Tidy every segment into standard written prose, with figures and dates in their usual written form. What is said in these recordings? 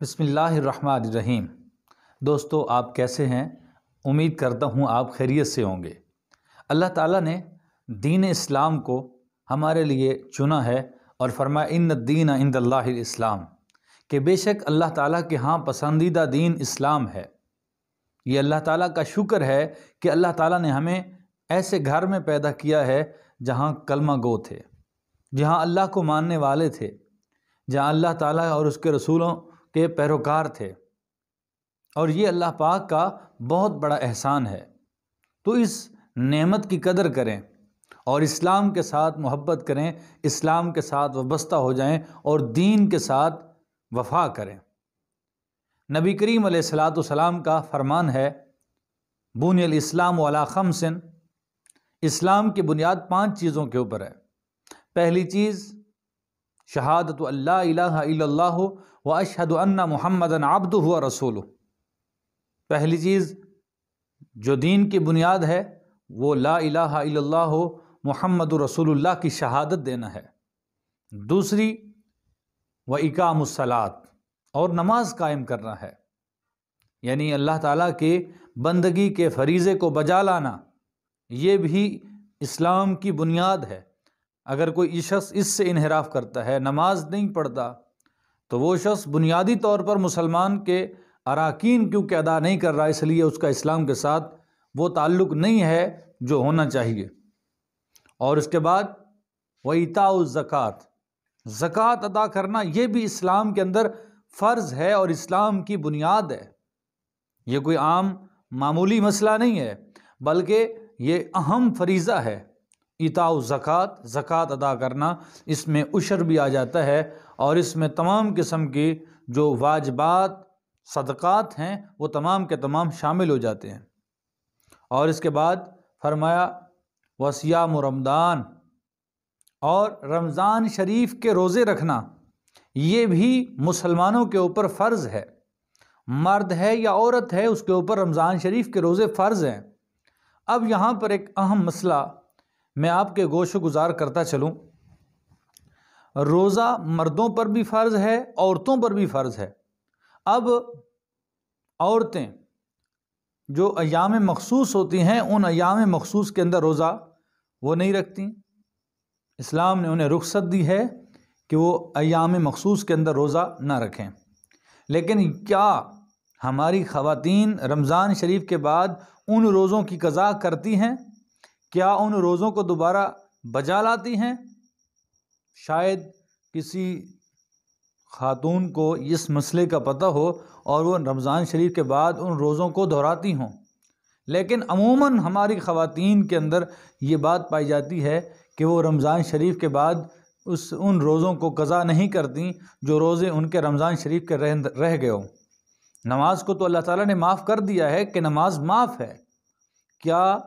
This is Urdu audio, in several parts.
بسم اللہ الرحمن الرحیم۔ دوستو، آپ کیسے ہیں؟ امید کرتا ہوں آپ خیریت سے ہوں گے۔ اللہ تعالیٰ نے دین اسلام کو ہمارے لیے چنا ہے اور فرمایا ان الدین عند اللہ الاسلام، کہ بے شک اللہ تعالیٰ کے ہاں پسندیدہ دین اسلام ہے۔ یہ اللہ تعالیٰ کا شکر ہے کہ اللہ تعالیٰ نے ہمیں ایسے گھر میں پیدا کیا ہے جہاں کلمہ گو تھے، جہاں اللہ کو ماننے والے تھے، جہاں اللہ تعالیٰ اور اس کے رسولوں کے پیروکار تھے، اور یہ اللہ پاک کا بہت بڑا احسان ہے۔ تو اس نعمت کی قدر کریں اور اسلام کے ساتھ محبت کریں، اسلام کے ساتھ وابستہ ہو جائیں اور دین کے ساتھ وفا کریں۔ نبی کریم علیہ الصلاۃ والسلام کا فرمان ہے، بنی الاسلام علی خمس، اسلام کی بنیاد 5 چیزوں کے اوپر ہے۔ پہلی چیز شہادت اللہ الہ الا اللہ واشہد ان محمدا عبدہ ورسولہ۔ پہلی چیز جو دین کی بنیاد ہے وہ لا الہ الا اللہ محمد رسول اللہ کی شہادت دینا ہے۔ دوسری واقام الصلاۃ، اور نماز قائم کرنا ہے، یعنی اللہ تعالیٰ کے بندگی کے فریضے کو بجا لانا، یہ بھی اسلام کی بنیاد ہے۔ اگر کوئی شخص اس سے انحراف کرتا ہے، نماز نہیں پڑھتا، تو وہ شخص بنیادی طور پر مسلمان کے اراکین کیونکہ ادا نہیں کر رہا، اس لیے اس کا اسلام کے ساتھ وہ تعلق نہیں ہے جو ہونا چاہیے۔ اور اس کے بعد وَإِيتَاءُ الزَّكَاةِ، زکوٰۃ ادا کرنا یہ بھی اسلام کے اندر فرض ہے اور اسلام کی بنیاد ہے۔ یہ کوئی عام معمولی مسئلہ نہیں ہے، بلکہ یہ اہم فریضہ ہے۔ ایتاء الزکوٰۃ، زکوٰۃ ادا کرنا، اس میں عشر بھی آ جاتا ہے، اور اس میں تمام قسم کی جو واجبات صدقات ہیں وہ تمام کے تمام شامل ہو جاتے ہیں۔ اور اس کے بعد فرمایا وصیام رمضان، اور رمضان شریف کے روزے رکھنا یہ بھی مسلمانوں کے اوپر فرض ہے۔ مرد ہے یا عورت ہے، اس کے اوپر رمضان شریف کے روزے فرض ہیں۔ اب یہاں پر ایک اہم مسئلہ میں آپ کے گوش گزار کرتا چلوں۔ روزہ مردوں پر بھی فرض ہے، عورتوں پر بھی فرض ہے۔ اب عورتیں جو ایام مخصوص ہوتی ہیں، ان ایام مخصوص کے اندر روزہ وہ نہیں رکھتی۔ اسلام نے انہیں رخصت دی ہے کہ وہ ایام مخصوص کے اندر روزہ نہ رکھیں۔ لیکن کیا ہماری خواتین رمضان شریف کے بعد ان روزوں کی قضا کرتی ہیں؟ کیا ان روزوں کو دوبارہ بجا لاتی ہیں؟ شاید کسی خاتون کو اس مسئلے کا پتہ ہو اور وہ رمضان شریف کے بعد ان روزوں کو دہراتی ہوں، لیکن عموماً ہماری خواتین کے اندر یہ بات پائی جاتی ہے کہ وہ رمضان شریف کے بعد ان روزوں کو قضا نہیں کرتی جو روزے ان کے رمضان شریف کے رہ گئے ہوں۔ نماز کو تو اللہ تعالیٰ نے معاف کر دیا ہے کہ نماز معاف ہے، کیا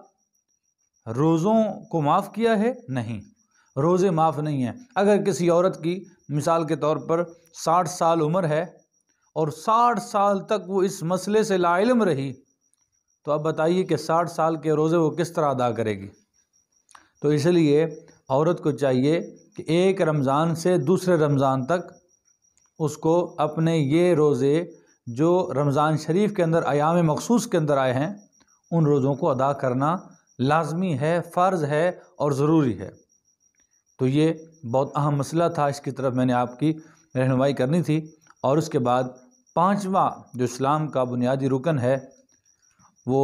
روزوں کو معاف کیا ہے؟ نہیں، روزے معاف نہیں ہیں۔ اگر کسی عورت کی مثال کے طور پر 60 سال عمر ہے اور 60 سال تک وہ اس مسئلے سے لا علم رہی، تو اب بتائیے کہ 60 سال کے روزے وہ کس طرح ادا کرے گی؟ تو اس لیے عورت کو چاہیے کہ ایک رمضان سے دوسرے رمضان تک اس کو اپنے یہ روزے جو رمضان شریف کے اندر ایام مخصوص کے اندر آئے ہیں، ان روزوں کو ادا کرنا لازمی ہے، فرض ہے اور ضروری ہے۔ تو یہ بہت اہم مسئلہ تھا، اس کی طرف میں نے آپ کی رہنمائی کرنی تھی۔ اور اس کے بعد 5واں جو اسلام کا بنیادی رکن ہے وہ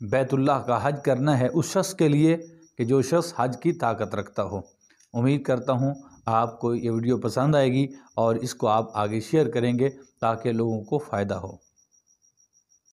بیت اللہ کا حج کرنا ہے، اس شخص کے لیے کہ جو شخص حج کی طاقت رکھتا ہو۔ امید کرتا ہوں آپ کو یہ ویڈیو پسند آئے گی اور اس کو آپ آگے شیئر کریں گے تاکہ لوگوں کو فائدہ ہو۔